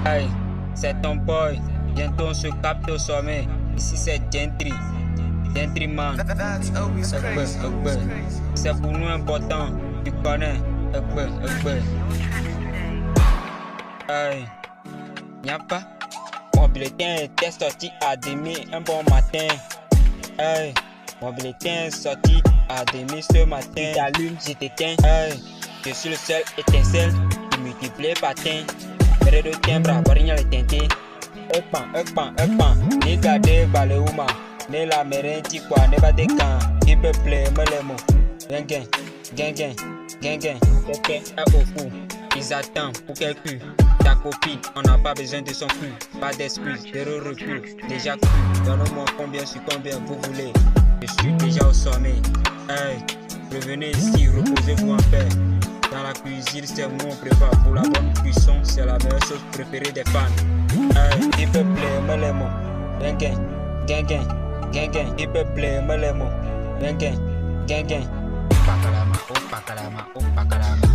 Hey, c'est ton boy. Bientôt on se capte au sommet. Ici c'est Gentry. Gentryman. C'est pour nous important. Tu connais. Hey, y'a pas. Mon bulletin était sorti à demi un bon matin. Hey, mon bulletin est sorti à demi ce matin. J'allume, je t'éteins. Hey, je suis le seul étincelle qui multiplie patin. Près de timbre, variant les teintés. Ekpan. Ni gade baleuma. Ni la merenti quoi, ne pas de camp. Il peut plaire, me les mots. Gang. Quelqu'un est au fou. Ils attendent pour qu'elle pue. Ta copine, on n'a pas besoin de son cul. Pas d'excuse, zéro recul. Déjà cru, donne-moi combien sur combien vous voulez. Je suis déjà au sommet. Hey, revenez ici, reposez-vous en paix. Dans la cuisine, c'est mon prépa. Pour la bonne cuisson, c'est la meilleure chose préférée des fans. Hey, il peut plaire, me les mots. Gang. Il peut plaire, me les mots. Gang. Opakalama. Opakalama.